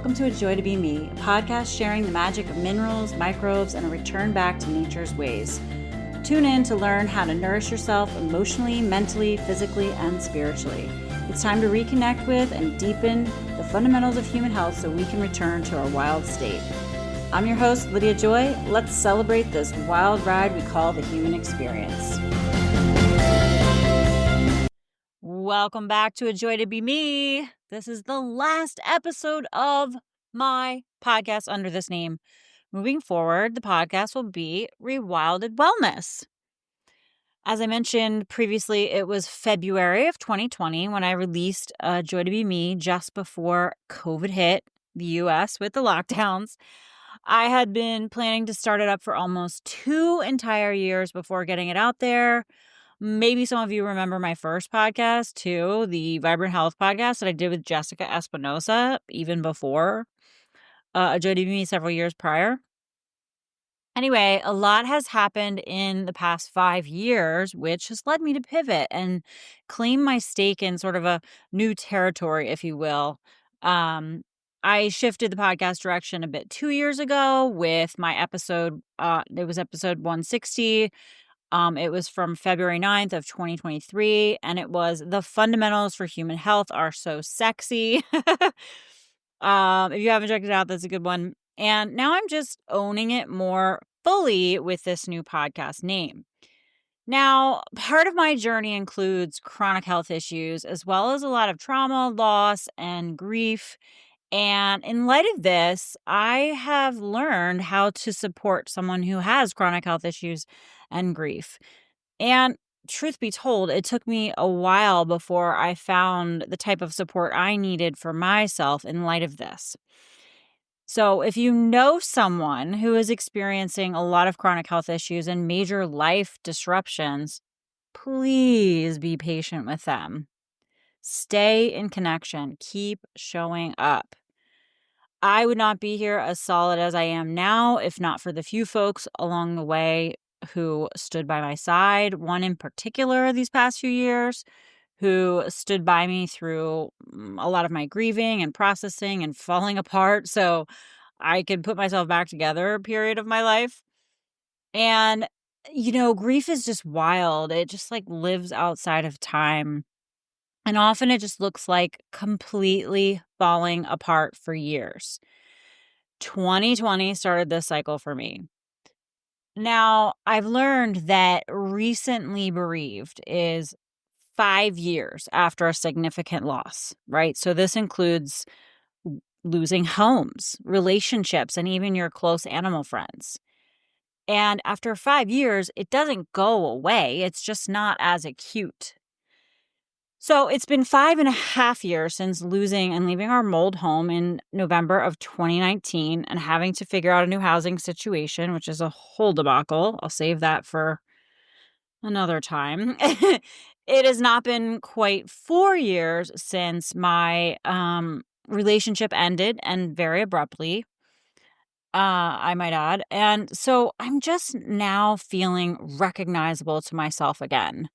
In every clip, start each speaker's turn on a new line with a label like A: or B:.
A: welcome to A Joy to Be Me, a podcast sharing the magic of minerals, microbes, and a return back to nature's ways. Tune in to learn how to nourish yourself emotionally, mentally, physically, and spiritually. It's time to reconnect with and deepen the fundamentals of human health so we can return to our wild state. I'm your host, Lydia Joy. Let's celebrate this wild ride we call the human experience. Welcome back to A Joy to Be Me. This is the last episode of my podcast under this name. Moving forward, the podcast will be Rewilded Wellness. As I mentioned previously, it was February of 2020 when I released A Joy to Be Me just before COVID hit the US with the lockdowns. I had been planning to start it up for almost 2 entire years before getting it out there. Maybe some of you remember my first podcast too, the Vibrant Health podcast that I did with Jessica Espinosa, even before A Joy to Be Me several years prior. Anyway, a lot has happened in the past 5 years, which has led me to pivot and claim my stake in sort of a new territory, if you will. I shifted the podcast direction a bit 2 years ago with my episode. It was episode 160. It was from February 9th of 2023, and it was The Fundamentals for Human Health Are So Sexy. If you haven't checked it out, that's a good one. And now I'm just owning it more fully with this new podcast name. Now, part of my journey includes chronic health issues, as well as a lot of trauma, loss, and grief. And in light of this, I have learned how to support someone who has chronic health issues and grief. And truth be told, it took me a while before I found the type of support I needed for myself in light of this. So if you know someone who is experiencing a lot of chronic health issues and major life disruptions, please be patient with them. Stay in connection. Keep showing up. I would not be here as solid as I am now if not for the few folks along the way who stood by my side. One in particular these past few years who stood by me through a lot of my grieving and processing and falling apart so I could put myself back together period of my life. And, grief is just wild. It just lives outside of time. And often it just looks like completely falling apart for years. 2020 started this cycle for me. Now, I've learned that recently bereaved is 5 years after a significant loss, right? So this includes losing homes, relationships, and even your close animal friends. And after 5 years, it doesn't go away. It's just not as acute. So it's been 5.5 years since losing and leaving our mold home in November of 2019 and having to figure out a new housing situation, which is a whole debacle. I'll save that for another time. It has not been quite 4 years since my relationship ended, and very abruptly, I might add. And so I'm just now feeling recognizable to myself again.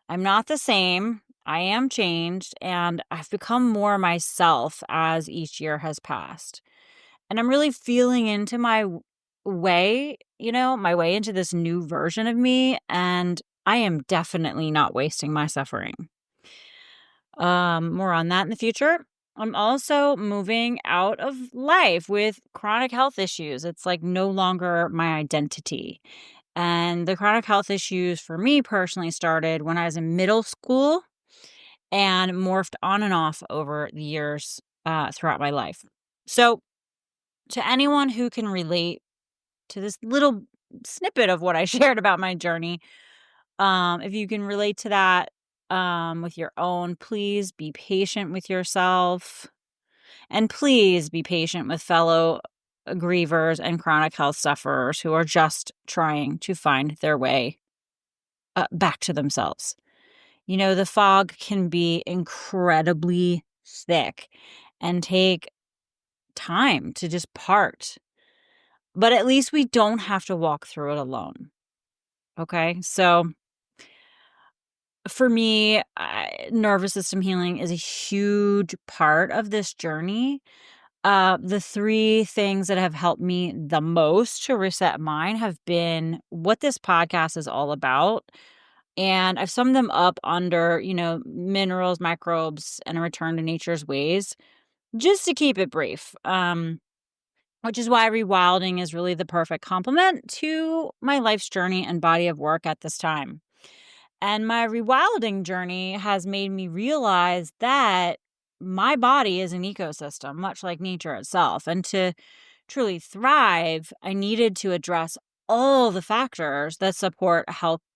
A: I'm not the same. I am changed, and I've become more myself as each year has passed. And I'm really feeling into my way into this new version of me, and I am definitely not wasting my suffering. More on that in the future. I'm also moving out of life with chronic health issues. It's no longer my identity. And the chronic health issues for me personally started when I was in middle school and morphed on and off over the years throughout my life. So to anyone who can relate to this little snippet of what I shared about my journey, if you can relate to that with your own, please be patient with yourself. And please be patient with fellow grievers and chronic health sufferers who are just trying to find their way back to themselves. The fog can be incredibly thick and take time to just part. But at least we don't have to walk through it alone. Okay? So for me, nervous system healing is a huge part of this journey. The three things that have helped me the most to reset mine have been what this podcast is all about. And I've summed them up under, minerals, microbes, and a return to nature's ways, just to keep it brief. Which is why rewilding is really the perfect complement to my life's journey and body of work at this time. And my rewilding journey has made me realize that my body is an ecosystem, much like nature itself. And to truly thrive, I needed to address all the factors that support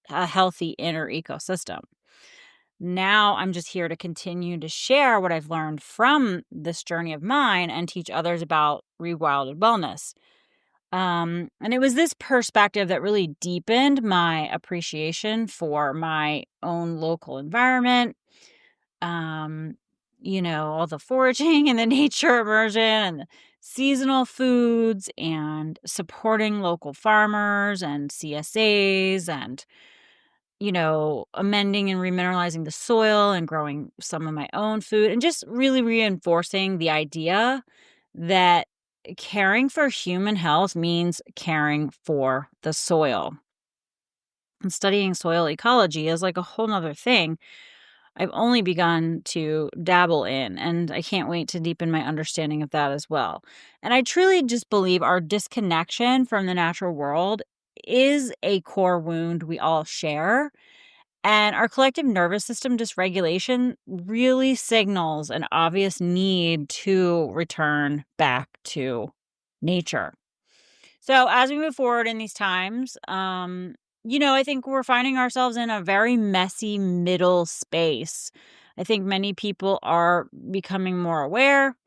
A: a healthy inner ecosystem. Now I'm just here to continue to share what I've learned from this journey of mine and teach others about Rewilded Wellness. And it was this perspective that really deepened my appreciation for my own local environment. All the foraging and the nature immersion and the seasonal foods and supporting local farmers and CSAs and amending and remineralizing the soil and growing some of my own food and just really reinforcing the idea that caring for human health means caring for the soil. And studying soil ecology is like a whole nother thing I've only begun to dabble in, and I can't wait to deepen my understanding of that as well. And I truly just believe our disconnection from the natural world is a core wound we all share. And our collective nervous system dysregulation really signals an obvious need to return back to nature. So as we move forward in these times, I think we're finding ourselves in a very messy middle space. I think many people are becoming more aware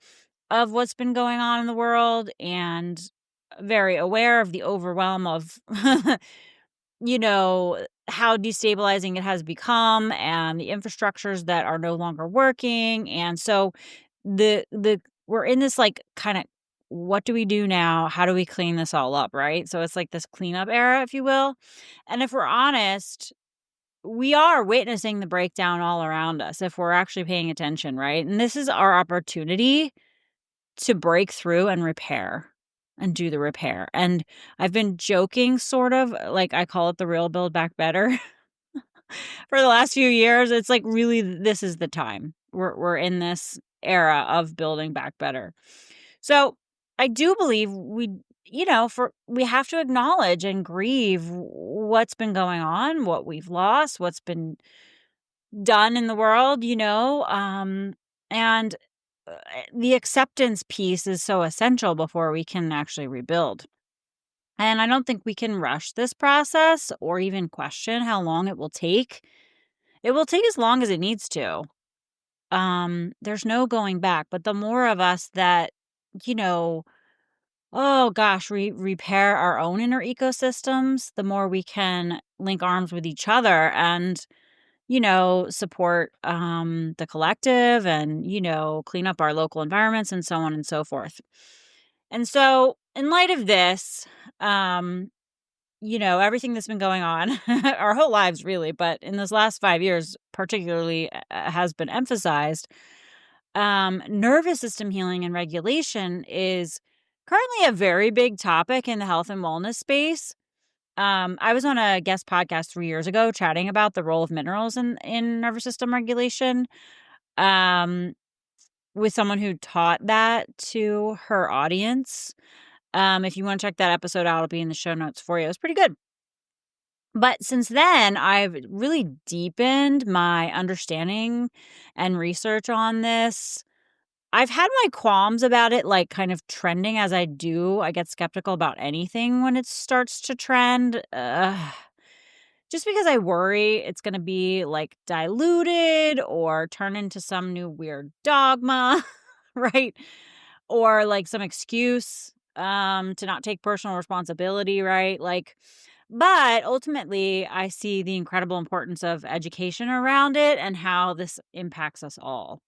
A: of what's been going on in the world and very aware of the overwhelm of how destabilizing it has become and the infrastructures that are no longer working. And so the we're in this like kind of, what do we do now? How do we clean this all up, right? So it's like this cleanup era, if you will. And if we're honest, we are witnessing the breakdown all around us if we're actually paying attention, right? And this is our opportunity to break through and repair and do the repair. And I've been joking, sort of, like I call it the real Build Back Better for the last few years. It's like, really, this is the time. We're in this era of building back better. So I do believe we have to acknowledge and grieve what's been going on, what we've lost, what's been done in the world, and the acceptance piece is so essential before we can actually rebuild. And I don't think we can rush this process or even question how long it will take. It will take as long as it needs to. There's no going back. But the more of us that, repair our own inner ecosystems, the more we can link arms with each other and support the collective and, clean up our local environments and so on and so forth. And so in light of this, everything that's been going on our whole lives, really, but in this last 5 years, particularly has been emphasized. Nervous system healing and regulation is currently a very big topic in the health and wellness space. I was on a guest podcast 3 years ago chatting about the role of minerals in nervous system regulation, with someone who taught that to her audience. If you want to check that episode out, it'll be in the show notes for you. It was pretty good. But since then, I've really deepened my understanding and research on this. I've had my qualms about it, like kind of trending as I do. I get skeptical about anything when it starts to trend. Just because I worry it's going to be like diluted or turn into some new weird dogma, right? Or like some excuse to not take personal responsibility, right? But ultimately, I see the incredible importance of education around it and how this impacts us all.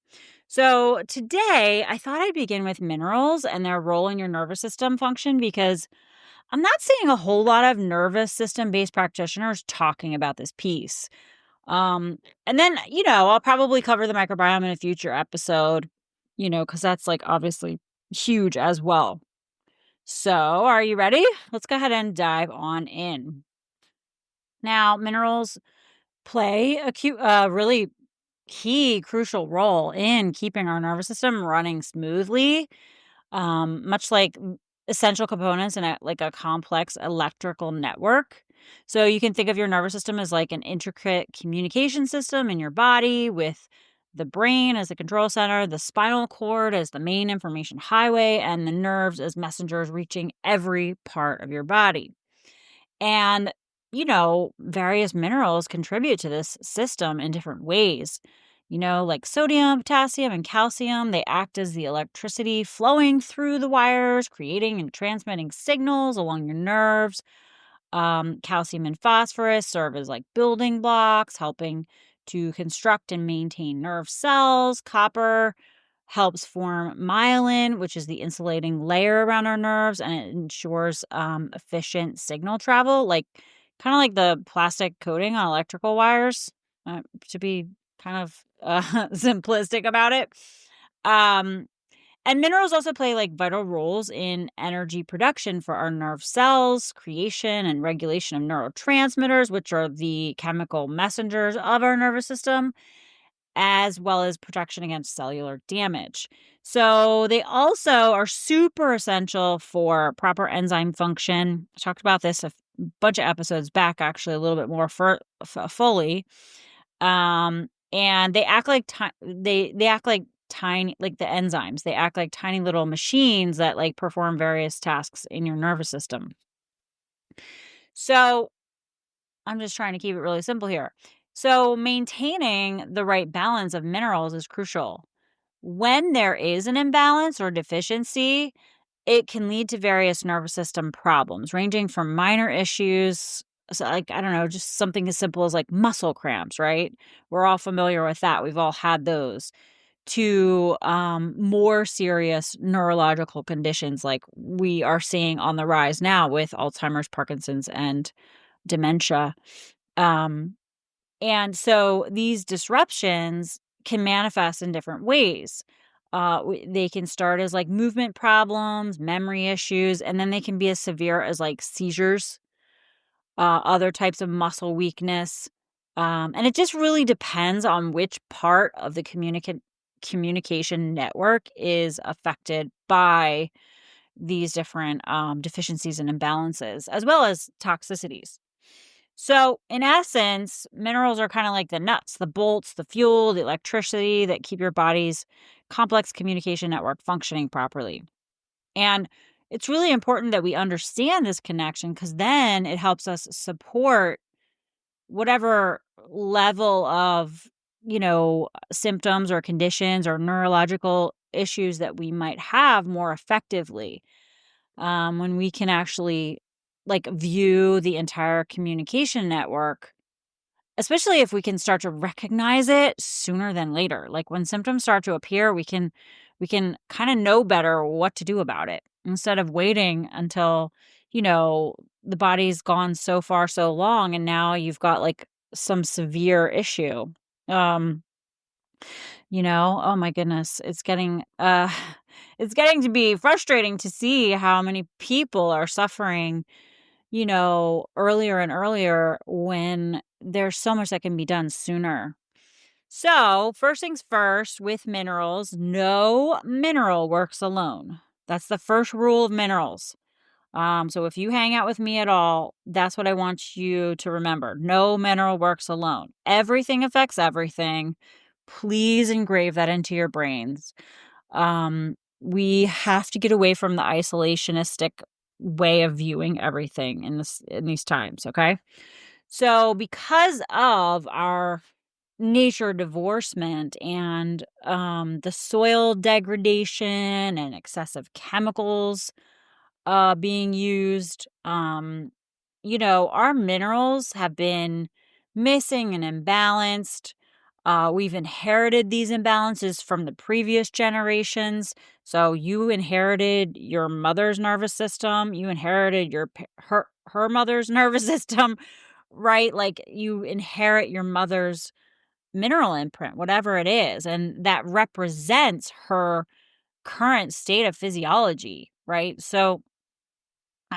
A: So today, I thought I'd begin with minerals and their role in your nervous system function, because I'm not seeing a whole lot of nervous system-based practitioners talking about this piece. And then, I'll probably cover the microbiome in a future episode, because that's like obviously huge as well. So, are you ready? Let's go ahead and dive on in. Now, minerals play a really key, crucial role in keeping our nervous system running smoothly, much like essential components in a complex electrical network. So you can think of your nervous system as like an intricate communication system in your body, with the brain as the control center, the spinal cord as the main information highway, and the nerves as messengers reaching every part of your body. And, various minerals contribute to this system in different ways. Like sodium, potassium, and calcium, they act as the electricity flowing through the wires, creating and transmitting signals along your nerves. Calcium and phosphorus serve as like building blocks, helping to construct and maintain nerve cells. Copper helps form myelin, which is the insulating layer around our nerves, and it ensures efficient signal travel, like kind of like the plastic coating on electrical wires, to be kind of simplistic about it. Um, and minerals also play like vital roles in energy production for our nerve cells, creation and regulation of neurotransmitters, which are the chemical messengers of our nervous system, as well as protection against cellular damage. So they also are super essential for proper enzyme function. I talked about this a bunch of episodes back, actually, a little bit more fully. And they act like they act like tiny, like the enzymes. They act like tiny little machines that like perform various tasks in your nervous system. So I'm just trying to keep it really simple here. So maintaining the right balance of minerals is crucial. When there is an imbalance or deficiency, it can lead to various nervous system problems, ranging from minor issues, so like, I don't know, just something as simple as like muscle cramps, right? We're all familiar with that. We've all had those, to more serious neurological conditions like we are seeing on the rise now with Alzheimer's, Parkinson's, and dementia. Um, and so these disruptions can manifest in different ways. They can start as like movement problems, memory issues, and then they can be as severe as like seizures, other types of muscle weakness. And it just really depends on which part of the communication network is affected by these different deficiencies and imbalances, as well as toxicities. So, in essence, minerals are kind of like the nuts, the bolts, the fuel, the electricity that keep your body's complex communication network functioning properly. And it's really important that we understand this connection, because then it helps us support whatever level of, symptoms or conditions or neurological issues that we might have more effectively, when we can actually like view the entire communication network, especially if we can start to recognize it sooner than later. Like when symptoms start to appear, we can kind of know better what to do about it, instead of waiting until, the body's gone so far so long and now you've got like some severe issue. Um oh my goodness, it's getting it's getting to be frustrating to see how many people are suffering, earlier and earlier, when there's so much that can be done sooner. So, first things first, with minerals, no mineral works alone. That's the first rule of minerals. So if you hang out with me at all, that's what I want you to remember. No mineral works alone. Everything affects everything. Please engrave that into your brains. We have to get away from the isolationistic way of viewing everything in these times, okay? So because of our nature divorcement and the soil degradation and excessive chemicals being used, our minerals have been missing and imbalanced. We've inherited these imbalances from the previous generations. So you inherited your mother's nervous system, you inherited her mother's nervous system, right? Like you inherit your mother's mineral imprint, whatever it is, and that represents her current state of physiology, right? So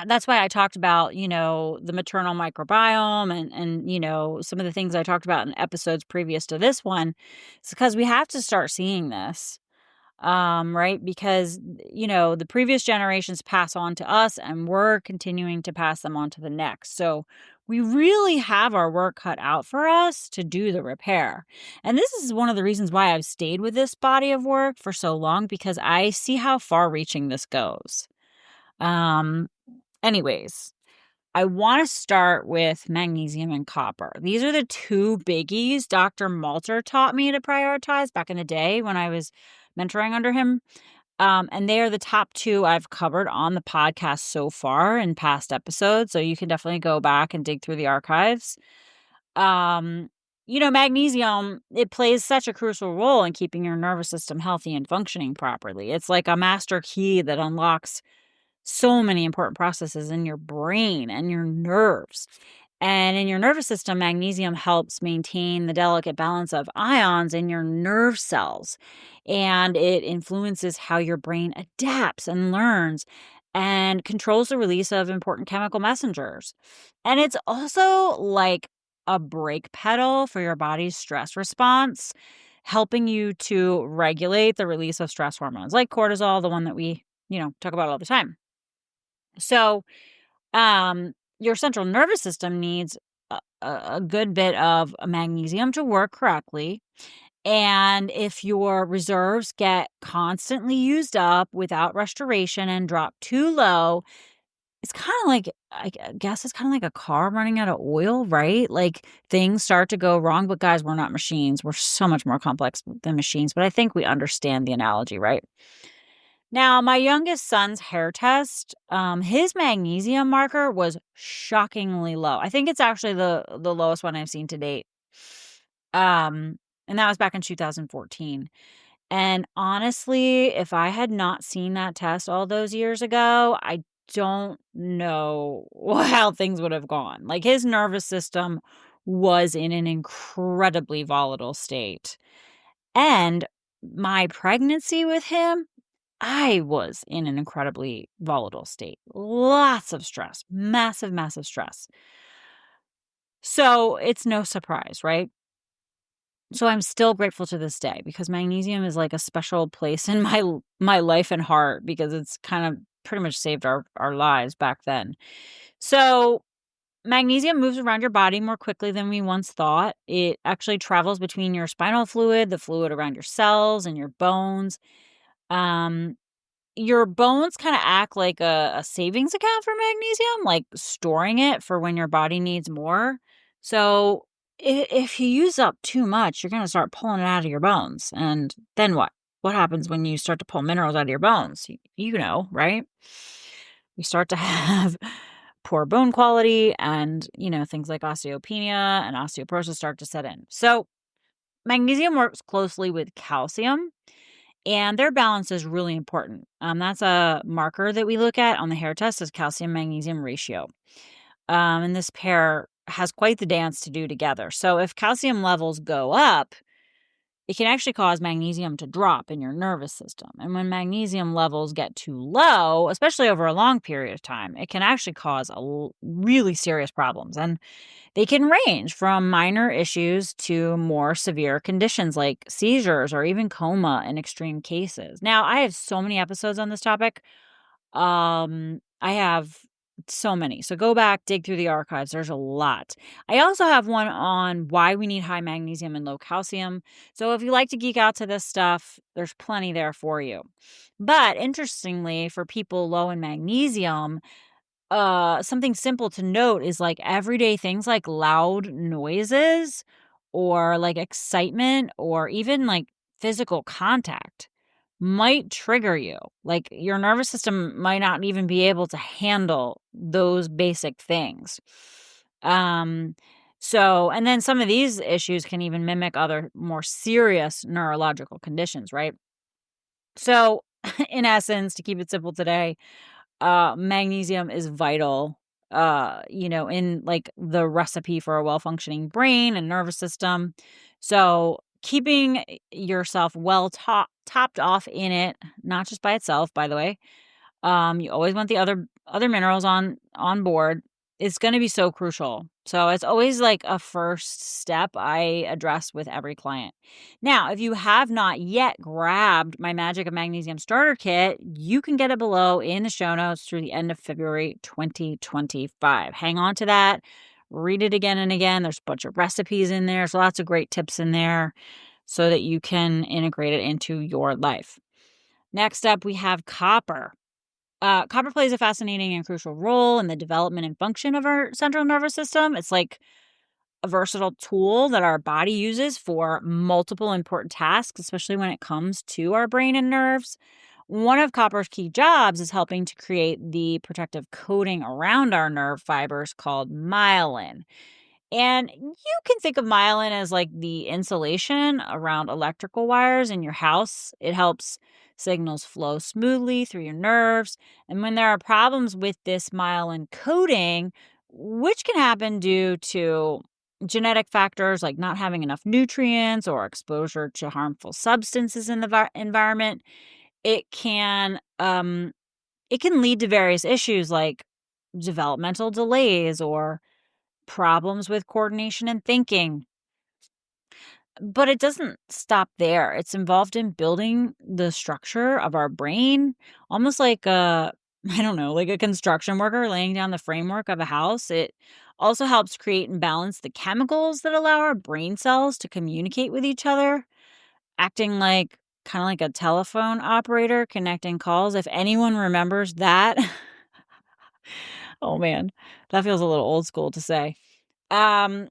A: that's why I talked about, the maternal microbiome and some of the things I talked about in episodes previous to this one. It's because we have to start seeing this, right? Because, the previous generations pass on to us and we're continuing to pass them on to the next. So we really have our work cut out for us to do the repair. And this is one of the reasons why I've stayed with this body of work for so long, because I see how far reaching this goes. Um, Anyways, I want to start with magnesium and copper. These are the two biggies Dr. Malter taught me to prioritize back in the day when I was mentoring under him. And they are the top two I've covered on the podcast so far in past episodes. So you can definitely go back and dig through the archives. Um, Magnesium, it plays such a crucial role in keeping your nervous system healthy and functioning properly. It's like a master key that unlocks so many important processes in your brain and your nerves. And in your nervous system, magnesium helps maintain the delicate balance of ions in your nerve cells. And it influences how your brain adapts and learns and controls the release of important chemical messengers. And it's also like a brake pedal for your body's stress response, helping you to regulate the release of stress hormones like cortisol, the one that we, talk about all the time. So, your central nervous system needs a good bit of magnesium to work correctly. And if your reserves get constantly used up without restoration and drop too low, it's kind of like, guess it's kind of like a car running out of oil, right? Like things start to go wrong. But guys, we're not machines. We're so much more complex than machines. But I think we understand the analogy, right? Now, my youngest son's hair test, his magnesium marker was shockingly low. I think it's actually the lowest one I've seen to date. And that was back in 2014. And honestly, if I had not seen that test all those years ago, I don't know how things would have gone. Like his nervous system was in an incredibly volatile state. And my pregnancy with him, I was in an incredibly volatile state. Lots of stress, massive, massive stress. So it's no surprise, right? So I'm still grateful to this day because magnesium is like a special place in my life and heart because it's kind of pretty much saved our lives back then. So magnesium moves around your body more quickly than we once thought. It actually travels between your spinal fluid, the fluid around your cells, and your bones. Um, Your bones kinda act like a savings account for magnesium, like storing it for when your body needs more. So, if you use up too much, you're gonna start pulling it out of your bones, and then what? What happens when you start to pull minerals out of your bones? You know, right? We start to have poor bone quality and, things like osteopenia and osteoporosis start to set in. So, magnesium works closely with calcium and their balance is really important. That's a marker that we look at on the hair test is calcium magnesium ratio. And this pair has quite the dance to do together. So if calcium levels go up, it can actually cause magnesium to drop in your nervous system. And when magnesium levels get too low, especially over a long period of time, it can actually cause really serious problems. And they can range from minor issues to more severe conditions like seizures or even coma in extreme cases. Now, I have so many episodes on this topic. I have so many. So go back, dig through the archives. There's a lot. I also have one on why we need high magnesium and low calcium. So if you like to geek out to this stuff, there's plenty there for you. But interestingly, for people low in magnesium, something simple to note is like everyday things like loud noises or like excitement or even like physical contact might trigger you. Like your nervous system might not even be able to handle those basic things. Um, and then some of these issues can even mimic other more serious neurological conditions, right? So, in essence, to keep it simple today, magnesium is vital, in like the recipe for a well-functioning brain and nervous system. So keeping yourself well topped off in it, not just by itself, by the way. You always want the other minerals on board. It's going to be so crucial. So it's always like a first step I address with every client. Now, if you have not yet grabbed my Magic of Magnesium Starter Kit, you can get it below in the show notes through the end of February 2025. Hang on to that. Read it again and again. There's a bunch of recipes in there. There's lots of great tips in there so that you can integrate it into your life. Next up, we have copper. Copper plays a fascinating and crucial role in the development and function of our central nervous system. It's like a versatile tool that our body uses for multiple important tasks, especially when it comes to our brain and nerves. One of copper's key jobs is helping to create the protective coating around our nerve fibers called myelin. And you can think of myelin as like the insulation around electrical wires in your house. It helps signals flow smoothly through your nerves. And when there are problems with this myelin coating, which can happen due to genetic factors like not having enough nutrients or exposure to harmful substances in the environment, it can lead to various issues like developmental delays or problems with coordination and thinking. But it doesn't stop there. It's involved in building the structure of our brain, almost like I don't know, like a construction worker laying down the framework of a house. It also helps create and balance the chemicals that allow our brain cells to communicate with each other, acting like kind of like a telephone operator connecting calls. If anyone remembers that, oh man, that feels a little old school to say. Um,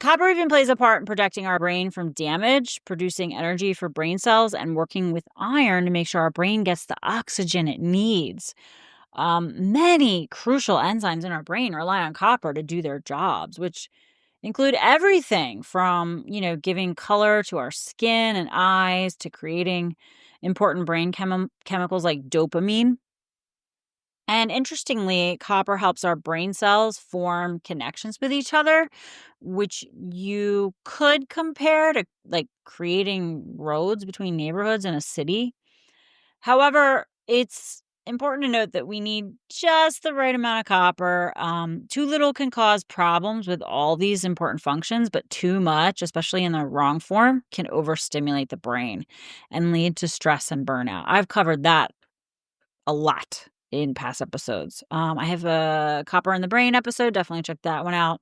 A: Copper even plays a part in protecting our brain from damage, producing energy for brain cells, and working with iron to make sure our brain gets the oxygen it needs. Many crucial enzymes in our brain rely on copper to do their jobs, which include everything from, giving color to our skin and eyes to creating important brain chemicals like dopamine. And interestingly, copper helps our brain cells form connections with each other, which you could compare to like creating roads between neighborhoods in a city. However, it's important to note that we need just the right amount of copper. Too little can cause problems with all these important functions, but too much, especially in the wrong form, can overstimulate the brain and lead to stress and burnout. I've covered that a lot in past episodes. I have a Copper in the Brain episode. Definitely check that one out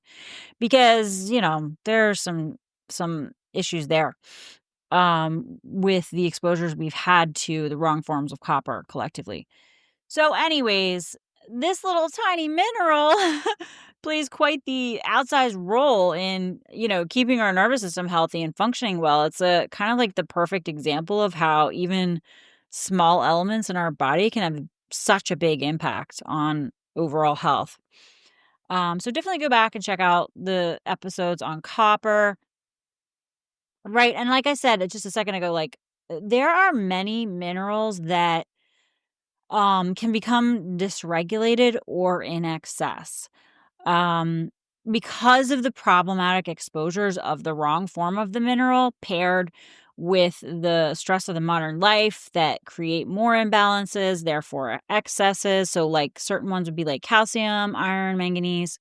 A: because, there's some issues there with the exposures we've had to the wrong forms of copper collectively. So anyways, this little tiny mineral plays quite the outsized role in, keeping our nervous system healthy and functioning well. It's a kind of like the perfect example of how even small elements in our body can have such a big impact on overall health. So definitely go back and check out the episodes on copper. Right. And like I said just a second ago, like there are many minerals that can become dysregulated or in excess um, because of the problematic exposures of the wrong form of the mineral paired with the stress of the modern life that create more imbalances, therefore excesses. So like certain ones would be like calcium, iron, manganese,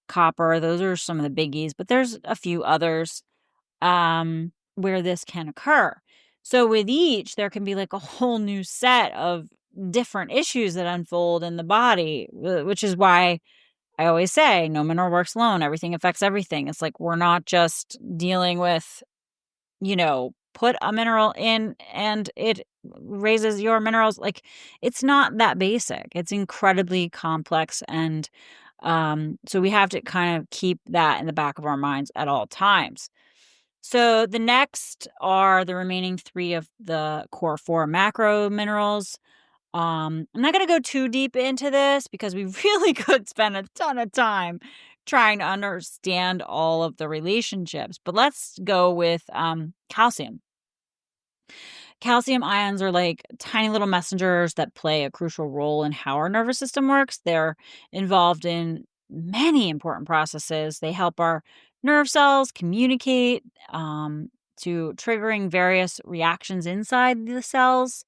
A: copper. Those are some of the biggies, but there's a few others where this can occur. So with each, there can be like a whole new set of different issues that unfold in the body, which is why I always say no mineral works alone. Everything affects everything. It's like we're not just dealing with, put a mineral in and it raises your minerals. Like it's not that basic. It's incredibly complex. And so we have to kind of keep that in the back of our minds at all times. So the next are the remaining three of the core four macro minerals. I'm not going to go too deep into this because we really could spend a ton of time trying to understand all of the relationships. But let's go with calcium. Calcium ions are like tiny little messengers that play a crucial role in how our nervous system works. They're involved in many important processes. They help our nerve cells communicate, to triggering various reactions inside the cells.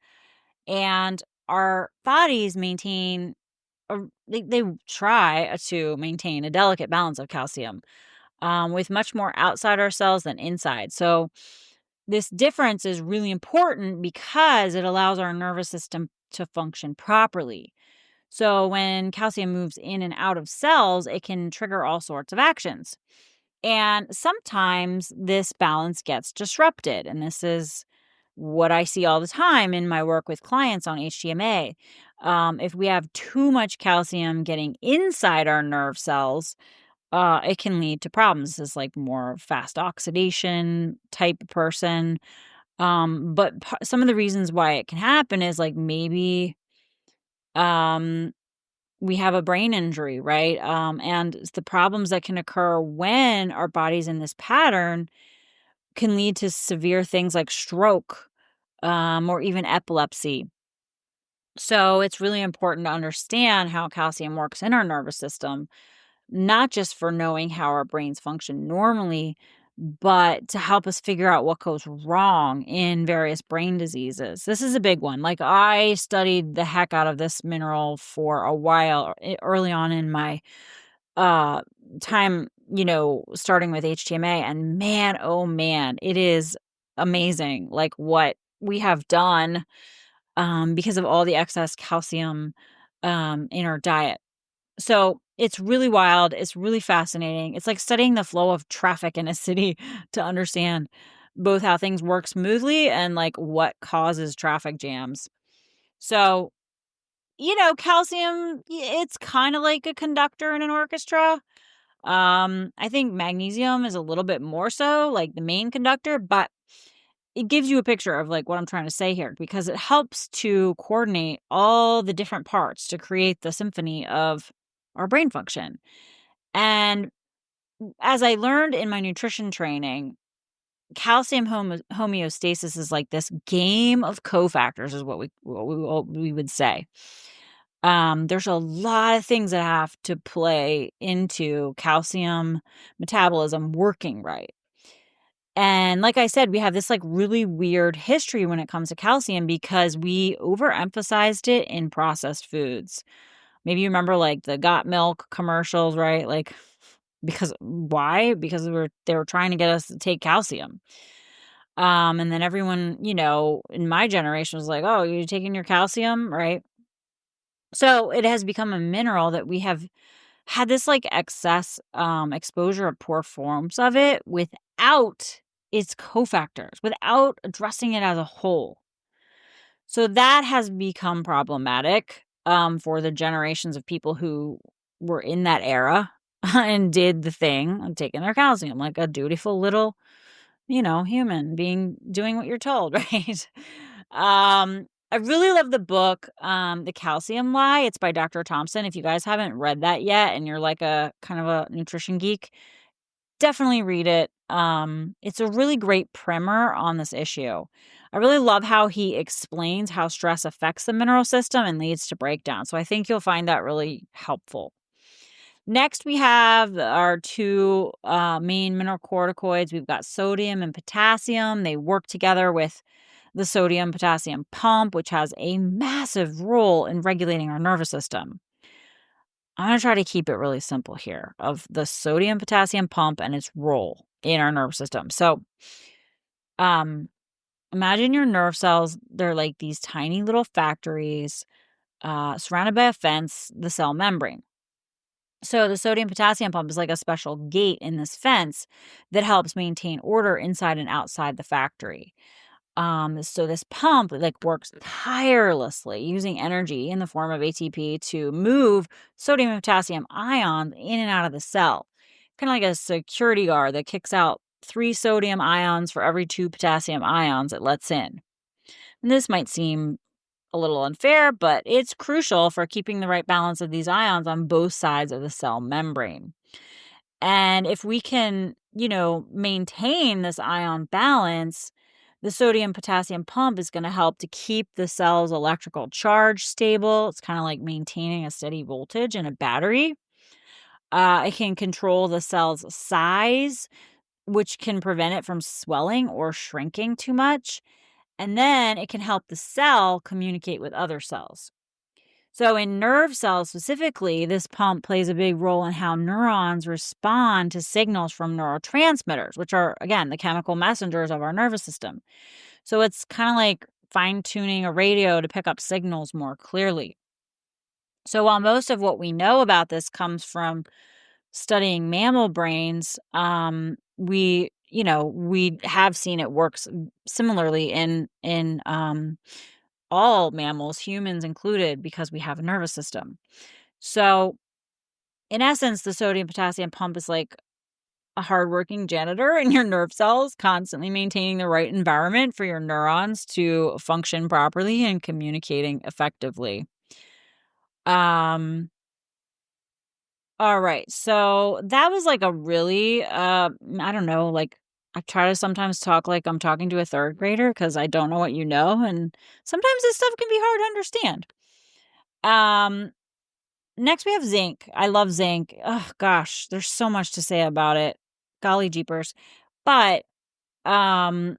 A: And our bodies maintain, they try to maintain a delicate balance of calcium with much more outside our cells than inside. So, this difference is really important because it allows our nervous system to function properly. So, when calcium moves in and out of cells, it can trigger all sorts of actions. And sometimes this balance gets disrupted. And this is what I see all the time in my work with clients on HTMA. If we have too much calcium getting inside our nerve cells, it can lead to problems. This is like more fast oxidation type person. But some of the reasons why it can happen is like maybe um, we have a brain injury, right? And the problems that can occur when our body's in this pattern can lead to severe things like stroke, or even epilepsy. So it's really important to understand how calcium works in our nervous system, not just for knowing how our brains function normally, but to help us figure out what goes wrong in various brain diseases. This is a big one. Like, I studied the heck out of this mineral for a while early on in my uh time, starting with HTMA, and man, oh man, it is amazing like what we have done because of all the excess calcium in our diet. So it's really wild. It's really fascinating. It's like studying the flow of traffic in a city to understand both how things work smoothly and like what causes traffic jams. So, calcium, it's kind of like a conductor in an orchestra. I think magnesium is a little bit more so, like the main conductor, but it gives you a picture of like what I'm trying to say here because it helps to coordinate all the different parts to create the symphony of our brain function. And as I learned in my nutrition training, calcium homeostasis is like this game of cofactors, is what we would say. There's a lot of things that have to play into calcium metabolism working right. And like I said, we have this like really weird history when it comes to calcium because we overemphasized it in processed foods. Maybe you remember like the got milk commercials, right? Like, because why? Because they were trying to get us to take calcium. And then everyone, in my generation was like, "Oh, you're taking your calcium," right? So it has become a mineral that we have had this like excess exposure of poor forms of it without its cofactors, without addressing it as a whole. So that has become problematic for the generations of people who were in that era and did the thing of taking their calcium like a dutiful little, human being doing what you're told, right? I really love the book, The Calcium Lie. It's by Dr. Thompson. If you guys haven't read that yet and you're like a kind of a nutrition geek, definitely read it. It's a really great primer on this issue. I really love how he explains how stress affects the mineral system and leads to breakdown. So I think you'll find that really helpful. Next, we have our two main mineralocorticoids. We've got sodium and potassium. They work together with the sodium potassium pump, which has a massive role in regulating our nervous system. I'm going to try to keep it really simple here of the sodium potassium pump and its role in our nervous system. So, imagine your nerve cells. They're like these tiny little factories surrounded by a fence, the cell membrane. So the sodium potassium pump is like a special gate in this fence that helps maintain order inside and outside the factory. So this pump like works tirelessly using energy in the form of ATP to move sodium and potassium ions in and out of the cell. Kind of like a security guard that kicks out 3 sodium ions for every 2 potassium ions it lets in. And this might seem a little unfair, but it's crucial for keeping the right balance of these ions on both sides of the cell membrane. And if we can, maintain this ion balance, the sodium potassium pump is going to help to keep the cell's electrical charge stable. It's kind of like maintaining a steady voltage in a battery. It can control the cell's size, which can prevent it from swelling or shrinking too much. And then it can help the cell communicate with other cells. So, in nerve cells specifically, this pump plays a big role in how neurons respond to signals from neurotransmitters, which are, again, the chemical messengers of our nervous system. So, it's kind of like fine tuning a radio to pick up signals more clearly. So, while most of what we know about this comes from studying mammal brains, we have seen it works similarly in all mammals, humans included, because we have a nervous system. So, in essence, the sodium potassium pump is like a hardworking janitor in your nerve cells, constantly maintaining the right environment for your neurons to function properly and communicating effectively. Um, all right. So that was like a really, I don't know, like I try to sometimes talk like I'm talking to a third grader because I don't know what you know. And sometimes this stuff can be hard to understand. Um, Next, we have zinc. I love zinc. Oh, gosh, there's so much to say about it. Golly jeepers. But um,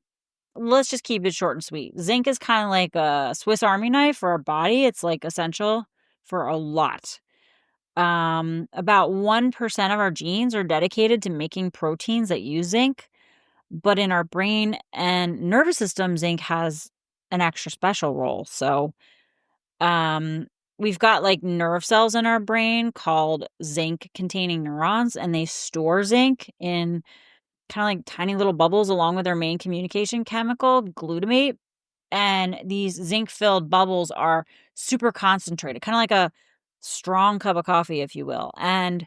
A: let's just keep it short and sweet. Zinc is kind of like a Swiss Army knife for our body. It's like essential for a lot. About 1% of our genes are dedicated to making proteins that use zinc. But in our brain and nervous system, zinc has an extra special role. So, um, we've got like nerve cells in our brain called zinc containing neurons, and they store zinc in kind of like tiny little bubbles along with their main communication chemical, glutamate. And these zinc filled bubbles are super concentrated, kind of like a strong cup of coffee, if you will. And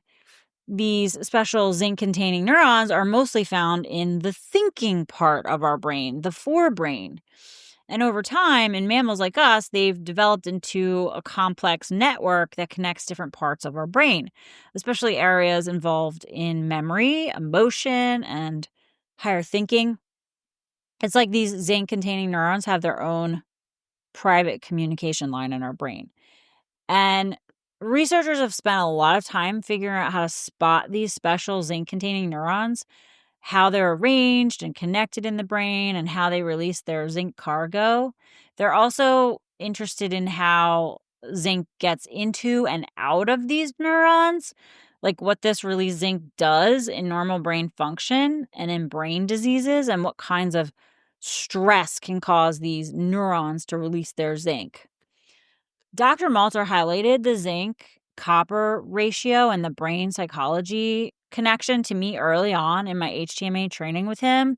A: these special zinc containing neurons are mostly found in the thinking part of our brain, the forebrain. And over time, in mammals like us, they've developed into a complex network that connects different parts of our brain, especially areas involved in memory, emotion, and higher thinking. It's like these zinc containing neurons have their own private communication line in our brain. And researchers have spent a lot of time figuring out how to spot these special zinc containing neurons, how they're arranged and connected in the brain, and how they release their zinc cargo. They're also interested in how zinc gets into and out of these neurons, like what this released zinc does in normal brain function and in brain diseases, and what kinds of stress can cause these neurons to release their zinc. Dr. Malter highlighted the zinc copper ratio and the brain psychology connection to me early on in my HTMA training with him,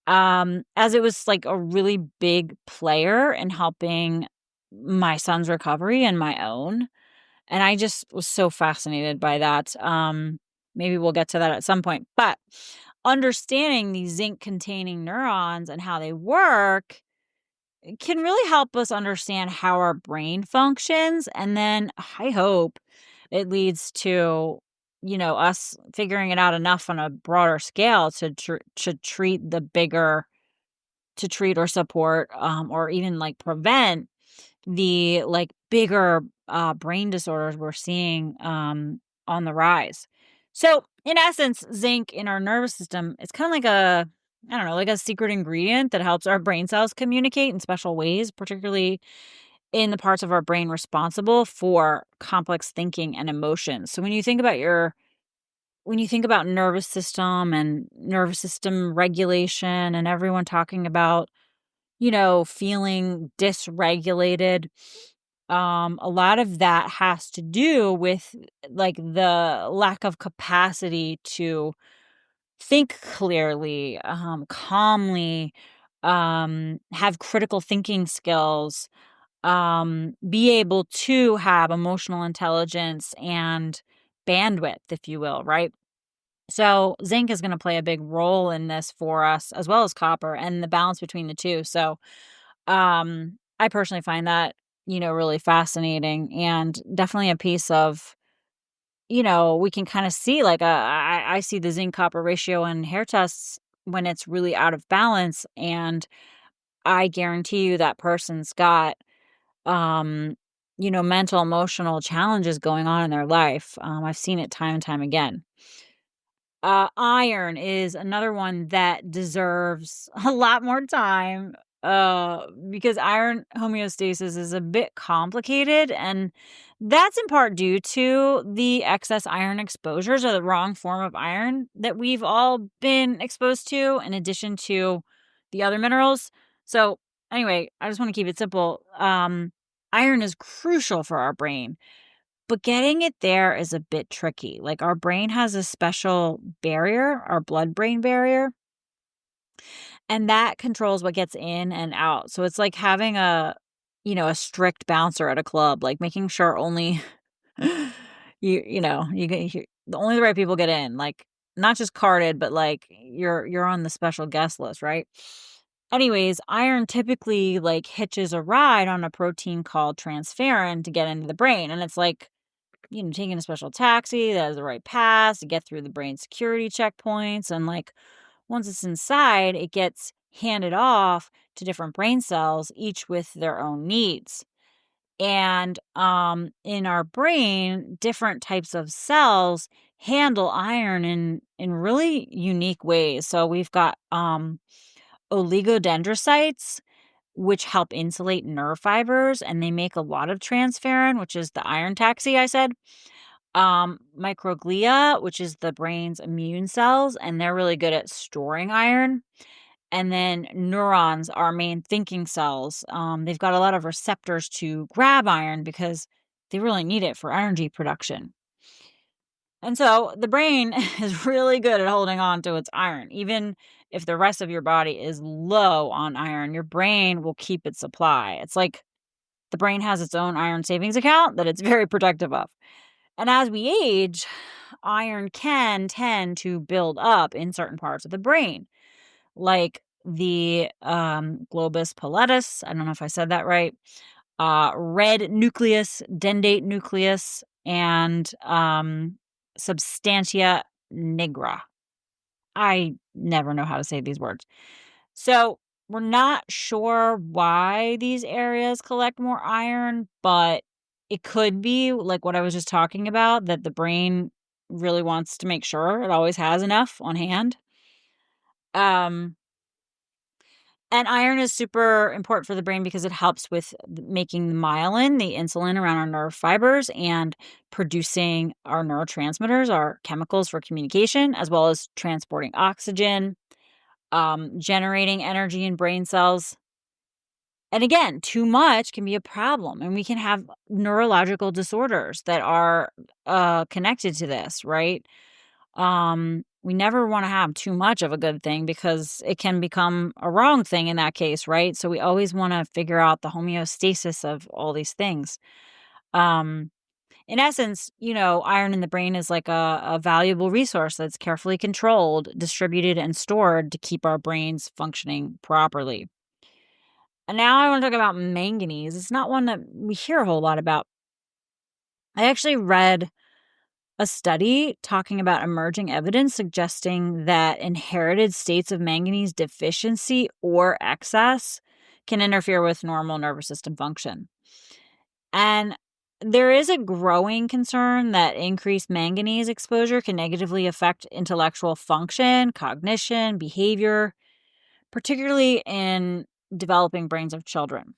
A: as it was like a really big player in helping my son's recovery and my own. And I just was so fascinated by that. Maybe we'll get to that at some point. But understanding these zinc containing neurons and how they work can really help us understand how our brain functions. And then I hope it leads to, us figuring it out enough on a broader scale to treat the bigger, to treat or support, or even like prevent the like bigger brain disorders we're seeing on the rise. So, in essence, zinc in our nervous system is kind of like I don't know, like a secret ingredient that helps our brain cells communicate in special ways, particularly in the parts of our brain responsible for complex thinking and emotions. So when you think about nervous system and nervous system regulation and everyone talking about, feeling dysregulated, a lot of that has to do with like the lack of capacity to think clearly, calmly, have critical thinking skills, be able to have emotional intelligence and bandwidth, if you will, right? So zinc is going to play a big role in this for us, as well as copper and the balance between the two. So I personally find that, really fascinating and definitely a piece of, we can kind of see like I see the zinc copper ratio in hair tests when it's really out of balance. And I guarantee you that person's got, mental, emotional challenges going on in their life. I've seen it time and time again. Iron is another one that deserves a lot more time, because iron homeostasis is a bit complicated, and that's in part due to the excess iron exposures or the wrong form of iron that we've all been exposed to, in addition to the other minerals. So, anyway, I just want to keep it simple. Iron is crucial for our brain. But getting it there is a bit tricky. Like, our brain has a special barrier, our blood-brain barrier, and that controls what gets in and out. So it's like having a strict bouncer at a club, like making sure only you get only the right people get in, like not just carded, but like you're on the special guest list, right? Anyways, iron typically like hitches a ride on a protein called transferrin to get into the brain. And it's like taking a special taxi that has the right pass to get through the brain security checkpoints. And like once it's inside, it gets handed off to different brain cells, each with their own needs. And in our brain, different types of cells handle iron in really unique ways. So we've got oligodendrocytes, which help insulate nerve fibers, and they make a lot of transferrin, which is the iron taxi I said. Microglia, which is the brain's immune cells, and they're really good at storing iron. And then neurons, our main thinking cells, they've got a lot of receptors to grab iron because they really need it for energy production. And so the brain is really good at holding on to its iron. Even if the rest of your body is low on iron, your brain will keep its supply. It's like the brain has its own iron savings account that it's very protective of. And as we age, iron can tend to build up in certain parts of the brain, like the globus pallidus. I don't know if I said that right. Red nucleus, dentate nucleus, and substantia nigra. I never know how to say these words. So we're not sure why these areas collect more iron, but it could be like what I was just talking about, that the brain really wants to make sure it always has enough on hand. Um, and iron is super important for the brain because it helps with making the myelin, the insulin around our nerve fibers, and producing our neurotransmitters, our chemicals for communication, as well as transporting oxygen, generating energy in brain cells. And again, too much can be a problem, and we can have neurological disorders that are connected to this, right? We never want to have too much of a good thing because it can become a wrong thing in that case, right? So we always want to figure out the homeostasis of all these things. Um, in essence, iron in the brain is like a valuable resource that's carefully controlled, distributed, and stored to keep our brains functioning properly. And now I want to talk about manganese. It's not one that we hear a whole lot about. I actually read a study talking about emerging evidence suggesting that inherited states of manganese deficiency or excess can interfere with normal nervous system function. And there is a growing concern that increased manganese exposure can negatively affect intellectual function, cognition, behavior, particularly in developing brains of children.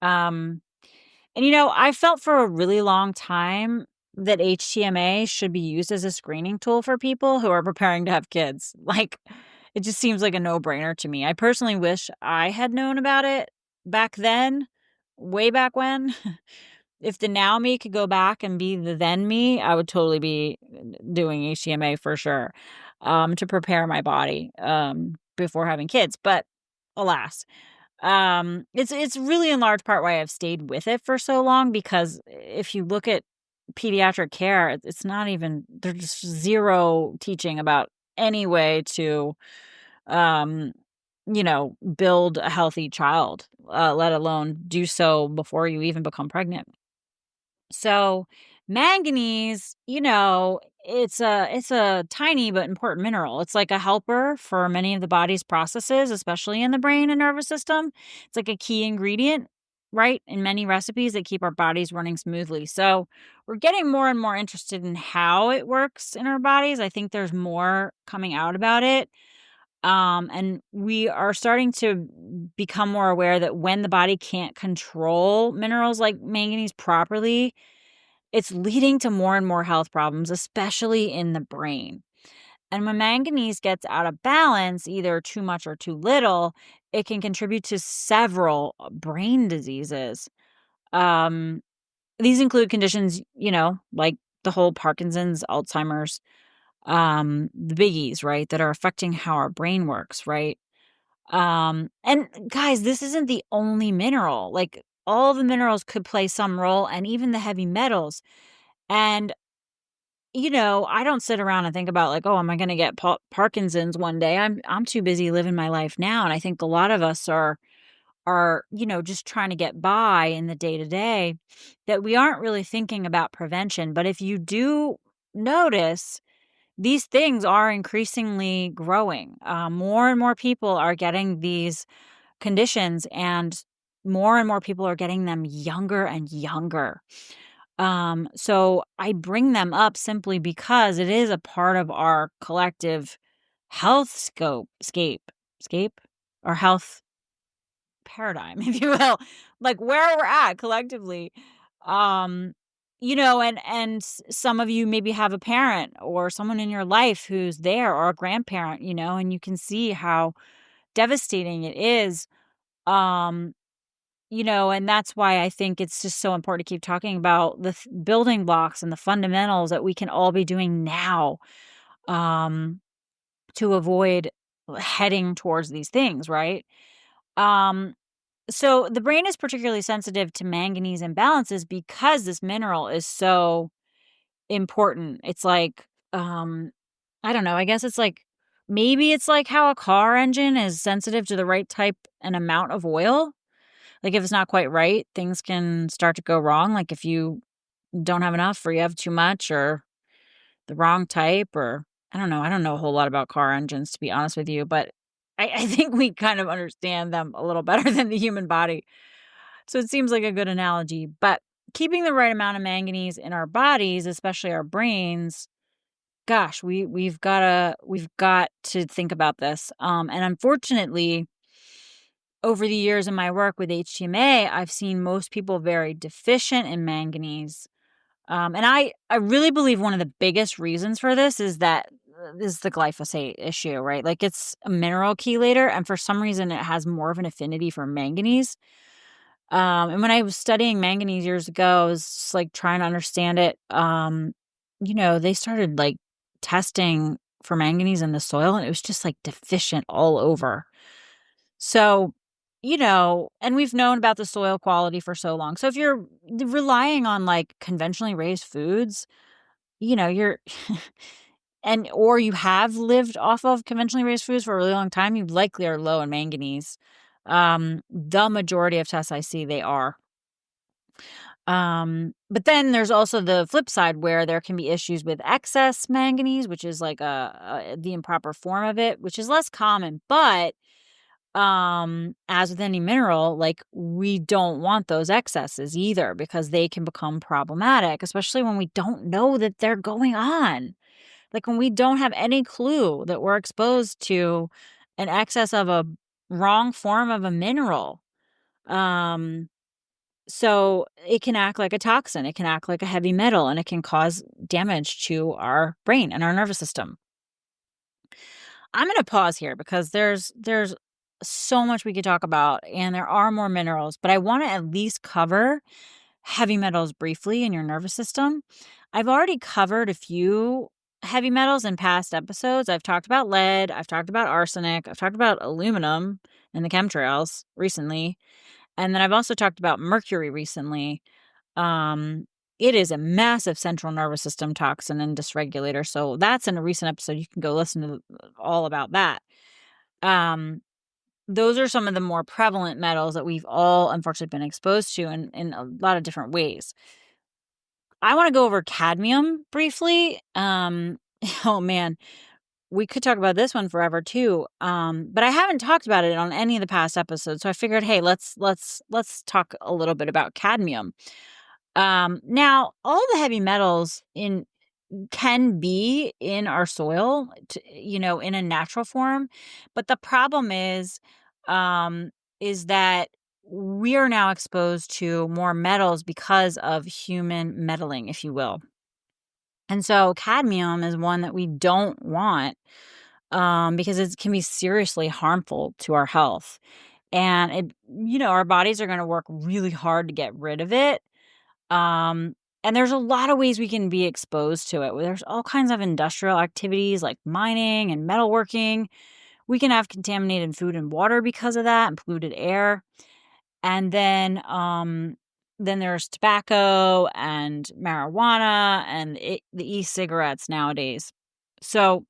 A: I felt for a really long time that HTMA should be used as a screening tool for people who are preparing to have kids. Like, it just seems like a no-brainer to me. I personally wish I had known about it back then, way back when. If the now me could go back and be the then me, I would totally be doing HTMA for sure, to prepare my body before having kids. But alas. It's really in large part why I've stayed with it for so long, because if you look at pediatric care, it's not even, there's just zero teaching about any way to, build a healthy child, let alone do so before you even become pregnant. So manganese, it's a tiny but important mineral. It's like a helper for many of the body's processes, especially in the brain and nervous system. It's like a key ingredient. right? In many recipes that keep our bodies running smoothly. So we're getting more and more interested in how it works in our bodies. I think there's more coming out about it. And we are starting to become more aware that when the body can't control minerals like manganese properly, it's leading to more and more health problems, especially in the brain. And when manganese gets out of balance, either too much or too little, it can contribute to several brain diseases. Um, these include conditions, like the whole Parkinson's, Alzheimer's, the biggies, right, that are affecting how our brain works, right? And guys, this isn't the only mineral. Like all the minerals could play some role, and even the heavy metals. And I don't sit around and think about like, oh, am I going to get Parkinson's one day? I'm too busy living my life now, and I think a lot of us are just trying to get by in the day to day, that we aren't really thinking about prevention. But if you do notice, these things are increasingly growing. More and more people are getting these conditions, and more people are getting them younger and younger. So I bring them up simply because it is a part of our collective health scape, or health paradigm, if you will, like where we're at collectively. Um, and some of you maybe have a parent or someone in your life who's there, or a grandparent, and you can see how devastating it is. Um, and that's why I think it's just so important to keep talking about the building blocks and the fundamentals that we can all be doing now, um, to avoid heading towards these things, right? Um, so the brain is particularly sensitive to manganese imbalances because this mineral is so important. It's like, I don't know, I guess it's like, maybe it's like how a car engine is sensitive to the right type and amount of oil. Like if it's not quite right, things can start to go wrong. Like if you don't have enough, or you have too much, or the wrong type, or I don't know. I don't know a whole lot about car engines, to be honest with you, but I think we kind of understand them a little better than the human body. So it seems like a good analogy. But keeping the right amount of manganese in our bodies, especially our brains, gosh, we've got to think about this. And unfortunately, over the years in my work with HTMA, I've seen most people very deficient in manganese. And I really believe one of the biggest reasons for this is the glyphosate issue, right? Like it's a mineral chelator, and for some reason it has more of an affinity for manganese. And when I was studying manganese years ago, I was just like trying to understand it. They started like testing for manganese in the soil, and it was just like deficient all over. So, and we've known about the soil quality for so long. So if you're relying on like conventionally raised foods, you're or you have lived off of conventionally raised foods for a really long time, you likely are low in manganese. The majority of tests I see, they are. But then there's also the flip side where there can be issues with excess manganese, which is like the improper form of it, which is less common. But as with any mineral, like we don't want those excesses either, because they can become problematic, especially when we don't know that they're going on. Like when we don't have any clue that we're exposed to an excess of a wrong form of a mineral. So it can act like a toxin, it can act like a heavy metal, and it can cause damage to our brain and our nervous system. I'm going to pause here because there's so much we could talk about, and there are more minerals, but I want to at least cover heavy metals briefly in your nervous system. I've already covered a few heavy metals in past episodes. I've talked about lead, I've talked about arsenic, I've talked about aluminum in the chemtrails recently, and then I've also talked about mercury recently. It is a massive central nervous system toxin and dysregulator. So that's in a recent episode. You can go listen to all about that. Those are some of the more prevalent metals that we've all unfortunately been exposed to in a lot of different ways. I want to go over cadmium briefly. Oh man, we could talk about this one forever too. But I haven't talked about it on any of the past episodes. So I figured, hey, let's talk a little bit about cadmium. Now all the heavy metals can be in our soil, in a natural form. But the problem is that we are now exposed to more metals because of human meddling, if you will. And so cadmium is one that we don't want, because it can be seriously harmful to our health. And our bodies are going to work really hard to get rid of it. And there's a lot of ways we can be exposed to it. There's all kinds of industrial activities like mining and metalworking. We can have contaminated food and water because of that, and polluted air. And then there's tobacco and marijuana and the e-cigarettes nowadays. So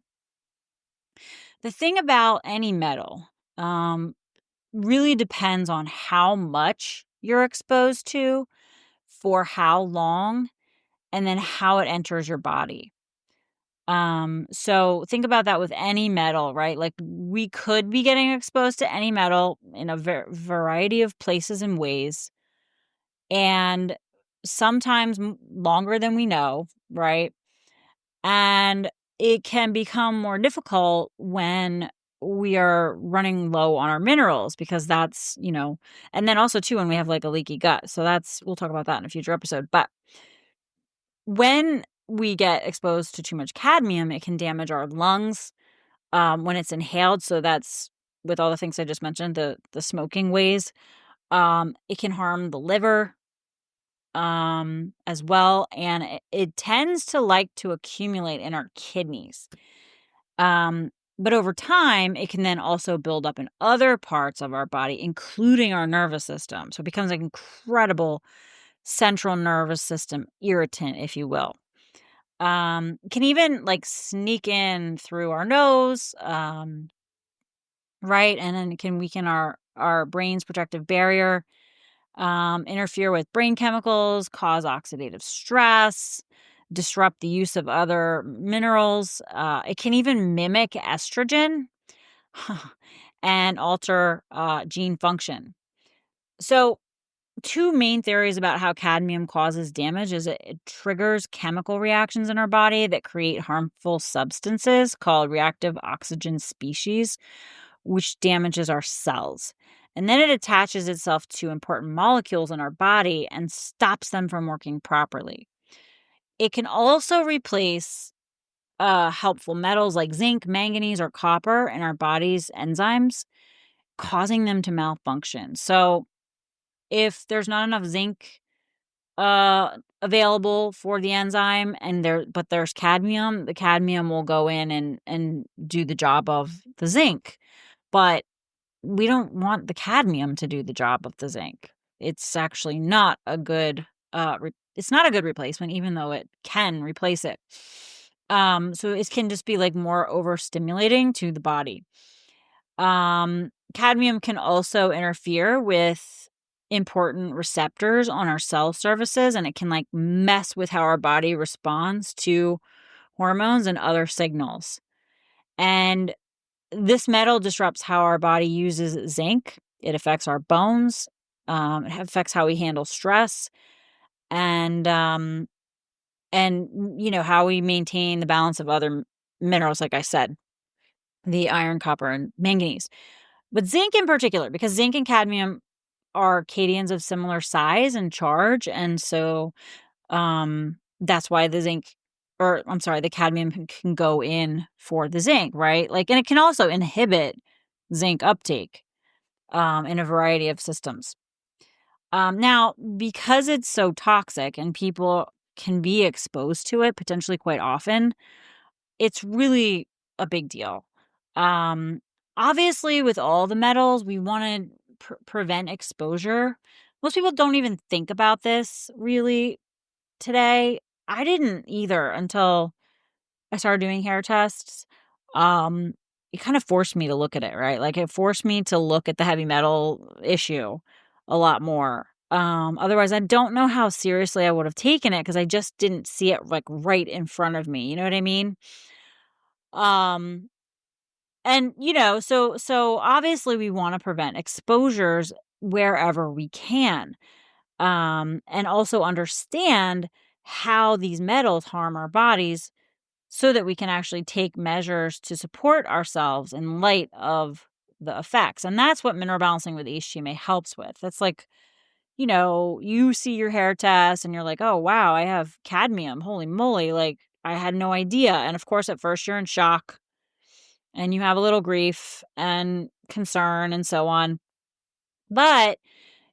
A: the thing about any metal really depends on how much you're exposed to, for how long, and then how it enters your body. So think about that with any metal, right? Like we could be getting exposed to any metal in a variety of places and ways, and sometimes longer than we know, right? And it can become more difficult when we are running low on our minerals, because and then also too when we have like a leaky gut. So we'll talk about that in a future episode. But when we get exposed to too much cadmium, it can damage our lungs when it's inhaled. So that's with all the things I just mentioned, the smoking ways. It can harm the liver as well, and it tends to like to accumulate in our kidneys. But over time, it can then also build up in other parts of our body, including our nervous system. So it becomes an incredible central nervous system irritant, if you will. Can even like sneak in through our nose, right? And then it can weaken our brain's protective barrier, interfere with brain chemicals, cause oxidative stress, disrupt the use of other minerals. It can even mimic estrogen and alter gene function. So two main theories about how cadmium causes damage is it triggers chemical reactions in our body that create harmful substances called reactive oxygen species, which damages our cells. And then it attaches itself to important molecules in our body and stops them from working properly. It can also replace helpful metals like zinc, manganese, or copper in our body's enzymes, causing them to malfunction. So if there's not enough zinc available for the enzyme but there's cadmium, the cadmium will go in and do the job of the zinc. But we don't want the cadmium to do the job of the zinc. It's actually not a good it's not a good replacement, even though it can replace it. So it can just be like more overstimulating to the body. Cadmium can also interfere with important receptors on our cell surfaces, and it can like mess with how our body responds to hormones and other signals. And this metal disrupts how our body uses zinc. It affects our bones. It affects how we handle stress, and how we maintain the balance of other minerals, like I said, the iron, copper, and manganese. But zinc in particular, because zinc and cadmium are cadians of similar size and charge, and so that's why the cadmium can go in for the zinc, right? Like, and it can also inhibit zinc uptake in a variety of systems. Now, because it's so toxic and people can be exposed to it potentially quite often, it's really a big deal. Obviously, with all the metals, we want to prevent exposure. Most people don't even think about this really today. I didn't either until I started doing hair tests. It kind of forced me to look at it, right? Like it forced me to look at the heavy metal issue a lot more. Otherwise, I don't know how seriously I would have taken it because I just didn't see it like right in front of me. You know what I mean? Um, and so obviously we want to prevent exposures wherever we can. And also understand how these metals harm our bodies so that we can actually take measures to support ourselves in light of the effects. And that's what mineral balancing with HTMA helps with. That's like, you see your hair test and you're like, oh, wow, I have cadmium. Holy moly. Like, I had no idea. And of course, at first, you're in shock and you have a little grief and concern and so on. But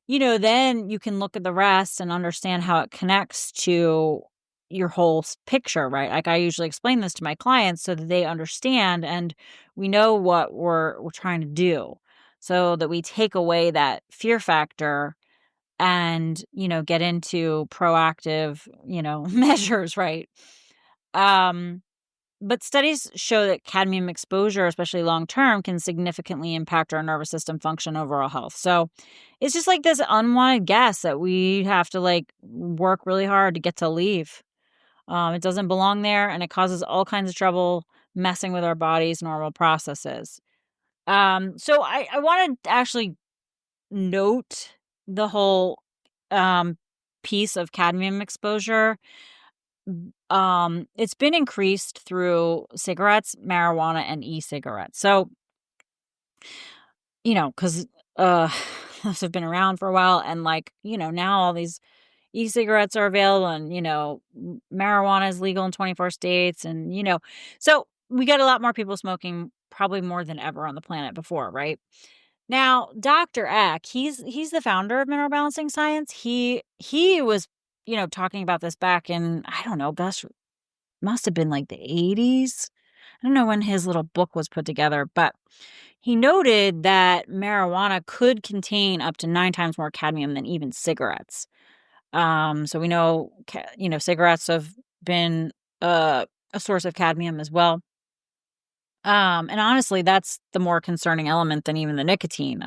A: then you can look at the rest and understand how it connects to your whole picture, right? Like I usually explain this to my clients so that they understand and we know what we're trying to do so that we take away that fear factor and, get into proactive, measures, right? Um but studies show that cadmium exposure, especially long term, can significantly impact our nervous system function, overall health. So it's just like this unwanted gas that we have to like work really hard to get to leave. It doesn't belong there and it causes all kinds of trouble messing with our body's normal processes. So I want to actually note the whole um, piece of cadmium exposure. It's been increased through cigarettes, marijuana, and e-cigarettes. So, because those have been around for a while, and like, now all these e-cigarettes are available, and marijuana is legal in 24 states, and so we got a lot more people smoking, probably more than ever on the planet before, right? Now, Dr. Eck, he's the founder of Mineral Balancing Science. He was, talking about this back in, I don't know, gosh, must have been like the 80s. I don't know when his little book was put together, but he noted that marijuana could contain up to 9 times more cadmium than even cigarettes. So we know, cigarettes have been a source of cadmium as well. And honestly, that's the more concerning element than even the nicotine.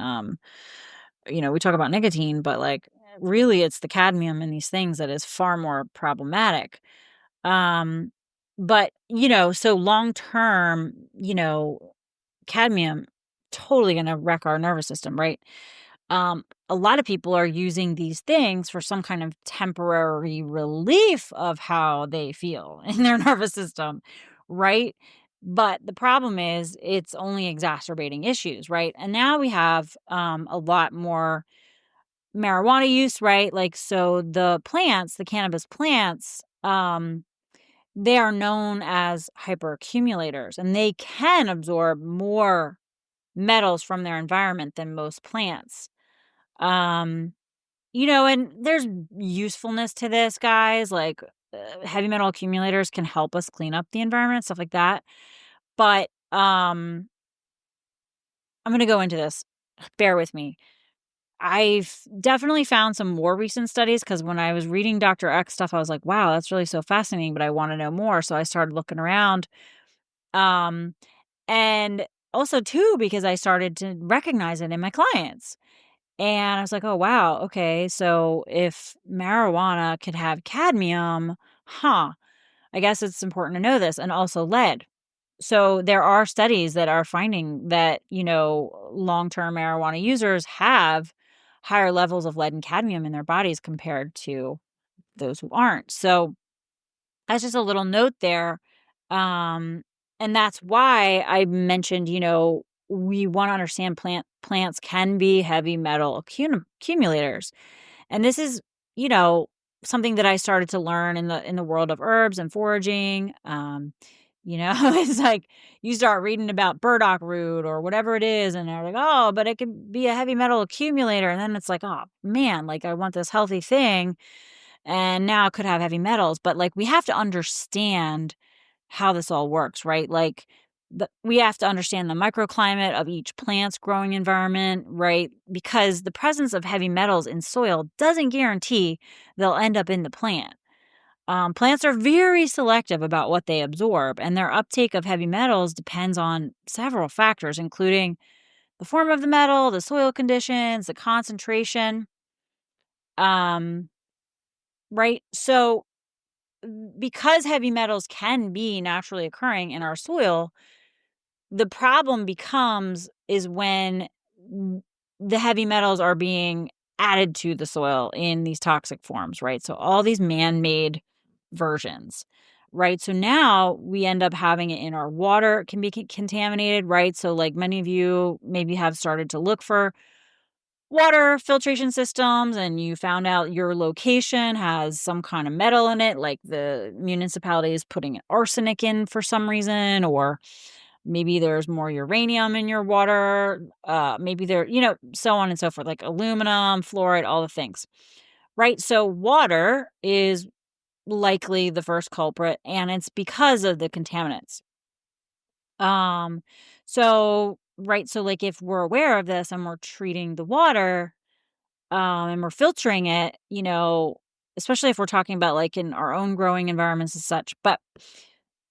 A: We talk about nicotine, but like really it's the cadmium in these things that is far more problematic. Um, but, so long term, cadmium totally going to wreck our nervous system, right? A lot of people are using these things for some kind of temporary relief of how they feel in their nervous system, right? But the problem is it's only exacerbating issues, right? And now we have a lot more marijuana use, right? Like, so the plants, the cannabis plants, they are known as hyperaccumulators, and they can absorb more metals from their environment than most plants. Um, and there's usefulness to this, guys. Like heavy metal accumulators can help us clean up the environment, stuff like that. But I'm going to go into this. Bear with me. I've definitely found some more recent studies because when I was reading Dr. X stuff, I was like, wow, that's really so fascinating, but I want to know more. So I started looking around. Um, and also too, because I started to recognize it in my clients. And I was like, oh, wow. Okay. So if marijuana could have cadmium, I guess it's important to know this, and also lead. So there are studies that are finding that, long-term marijuana users have higher levels of lead and cadmium in their bodies compared to those who aren't. So that's just a little note there. Um, and that's why I mentioned, we want to understand plants can be heavy metal accumulators. And this is, something that I started to learn in the world of herbs and foraging. It's like you start reading about burdock root or whatever it is, and they're like, oh, but it could be a heavy metal accumulator. And then it's like, oh man, like I want this healthy thing. And now it could have heavy metals. But like we have to understand how this all works, right? Like we have to understand the microclimate of each plant's growing environment, right? Because the presence of heavy metals in soil doesn't guarantee they'll end up in the plant. Plants are very selective about what they absorb, and their uptake of heavy metals depends on several factors, including the form of the metal, the soil conditions, the concentration. Right? So because heavy metals can be naturally occurring in our soil, the problem is when the heavy metals are being added to the soil in these toxic forms, right? So all these man-made versions, right? So now we end up having it in our water. It can be contaminated, right? So like many of you maybe have started to look for water filtration systems and you found out your location has some kind of metal in it, like the municipality is putting arsenic in for some reason, or maybe there's more uranium in your water, maybe there, so on and so forth, like aluminum, fluoride, all the things, right? So water is likely the first culprit, and it's because of the contaminants. Um, so like if we're aware of this and we're treating the water, and we're filtering it, especially if we're talking about like in our own growing environments and such.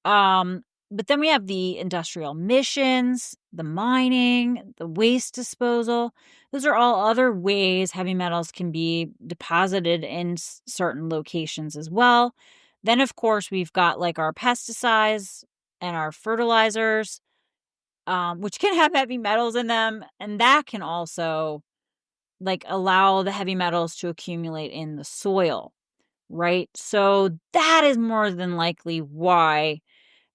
A: Um, but then we have the industrial emissions, the mining, the waste disposal. Those are all other ways heavy metals can be deposited in certain locations as well. Then, of course, we've got like our pesticides and our fertilizers, which can have heavy metals in them. And that can also like allow the heavy metals to accumulate in the soil, right? So that is more than likely why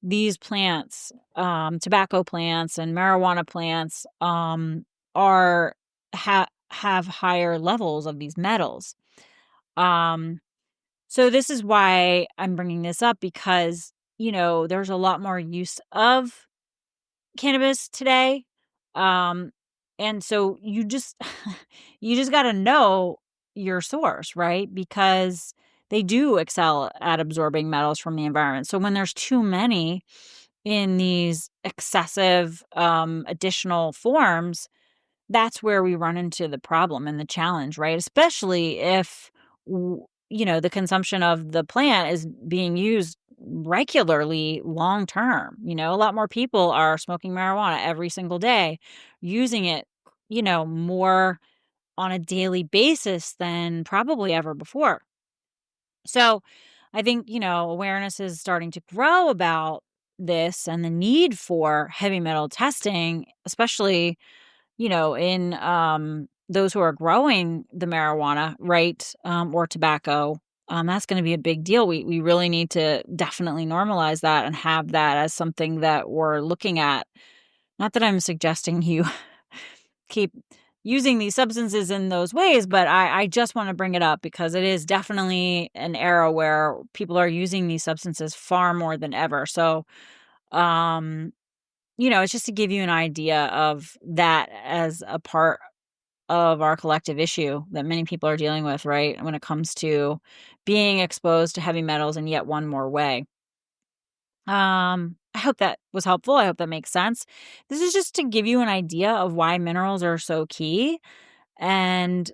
A: these plants, tobacco plants and marijuana plants, are have higher levels of these metals. Um, so this is why I'm bringing this up because there's a lot more use of cannabis today. Um, and so you just you just got to know your source, right? Because they do excel at absorbing metals from the environment. So when there's too many in these excessive additional forms, that's where we run into the problem and the challenge, right? Especially if the consumption of the plant is being used regularly long term. A lot more people are smoking marijuana every single day, using it, more on a daily basis than probably ever before. So I think, awareness is starting to grow about this and the need for heavy metal testing, especially, in those who are growing the marijuana, right? Or tobacco. That's going to be a big deal. We really need to definitely normalize that and have that as something that we're looking at. Not that I'm suggesting you keep using these substances in those ways, but I just want to bring it up because it is definitely an era where people are using these substances far more than ever. So, it's just to give you an idea of that as a part of our collective issue that many people are dealing with, right? When it comes to being exposed to heavy metals in yet one more way. I hope that was helpful. I hope that makes sense. This is just to give you an idea of why minerals are so key and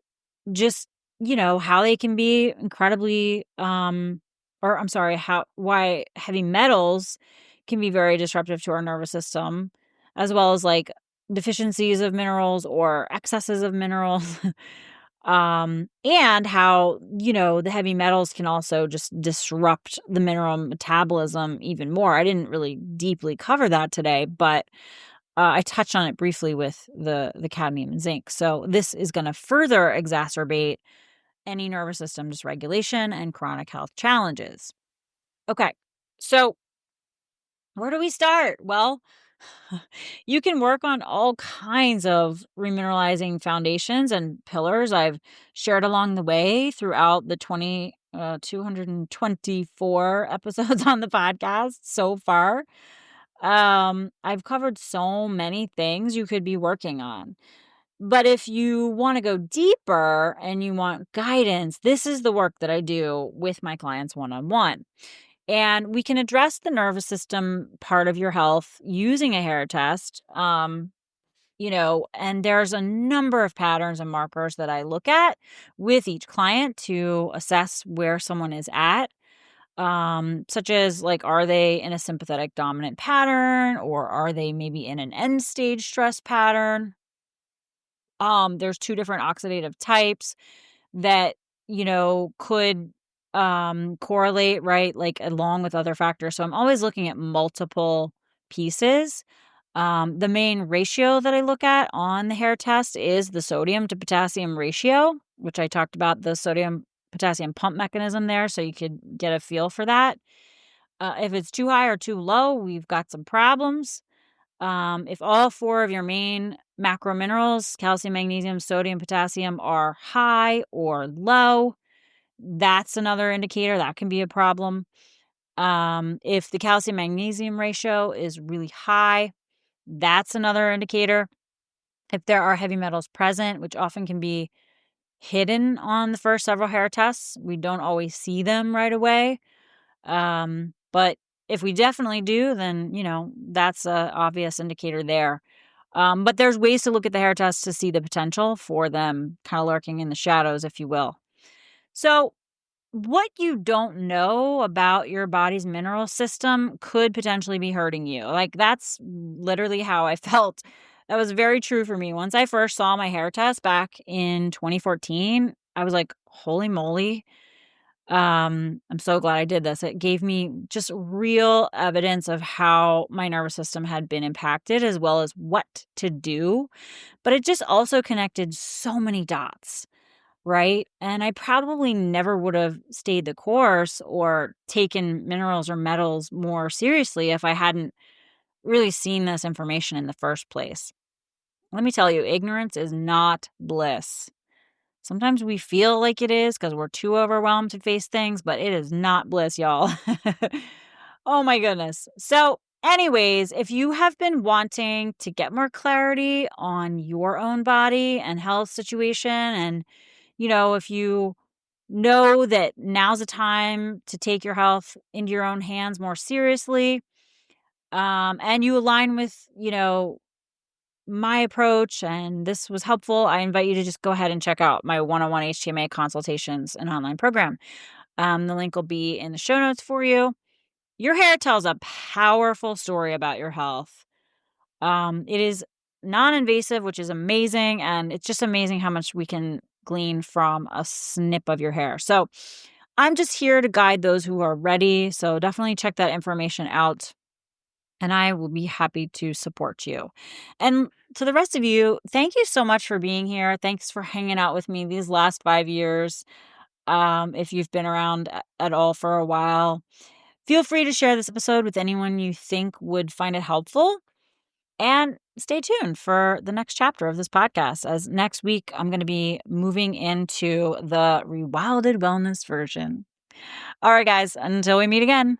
A: just, how they can be incredibly, or I'm sorry, why heavy metals can be very disruptive to our nervous system, as well as like deficiencies of minerals or excesses of minerals. And how, the heavy metals can also just disrupt the mineral metabolism even more. I didn't really deeply cover that today, but I touched on it briefly with the cadmium and zinc. So this is going to further exacerbate any nervous system dysregulation and chronic health challenges. Okay, so where do we start? Well, you can work on all kinds of remineralizing foundations and pillars I've shared along the way throughout the 224 episodes on the podcast so far. I've covered so many things you could be working on. But if you want to go deeper and you want guidance, this is the work that I do with my clients one-on-one. And we can address the nervous system part of your health using a hair test. And there's a number of patterns and markers that I look at with each client to assess where someone is at. Such as like, are they in a sympathetic dominant pattern or are they maybe in an end stage stress pattern? There's two different oxidative types that, could correlate, right? Like along with other factors. So I'm always looking at multiple pieces. The main ratio that I look at on the hair test is the sodium to potassium ratio, which I talked about the sodium potassium pump mechanism there. So you could get a feel for that. If it's too high or too low, we've got some problems. If all four of your main macro minerals, calcium, magnesium, sodium, potassium, are high or low, that's another indicator. That can be a problem. If the calcium magnesium ratio is really high, that's another indicator. If there are heavy metals present, which often can be hidden on the first several hair tests, we don't always see them right away. But if we definitely do, then, that's a obvious indicator there. But there's ways to look at the hair test to see the potential for them kind of lurking in the shadows, if you will. So what you don't know about your body's mineral system could potentially be hurting you. Like, that's literally how I felt. That was very true for me. Once I first saw my hair test back in 2014, I was like, holy moly. I'm so glad I did this. It gave me just real evidence of how my nervous system had been impacted, as well as what to do. But it just also connected so many dots. Right? And I probably never would have stayed the course or taken minerals or metals more seriously if I hadn't really seen this information in the first place. Let me tell you, ignorance is not bliss. Sometimes we feel like it is because we're too overwhelmed to face things, but it is not bliss, y'all. Oh my goodness. So, anyways, if you have been wanting to get more clarity on your own body and health situation, and if you know that now's the time to take your health into your own hands more seriously, and you align with, my approach and this was helpful, I invite you to just go ahead and check out my one-on-one HTMA consultations and online program. The link will be in the show notes for you. Your hair tells a powerful story about your health. It is non-invasive, which is amazing. And it's just amazing how much we can glean from a snip of your hair. So I'm just here to guide those who are ready. So definitely check that information out. And I will be happy to support you. And to the rest of you, thank you so much for being here. Thanks for hanging out with me these last 5 years. If you've been around at all for a while, feel free to share this episode with anyone you think would find it helpful. And stay tuned for the next chapter of this podcast, as next week I'm going to be moving into the Rewilded Wellness version. All right, guys, until we meet again.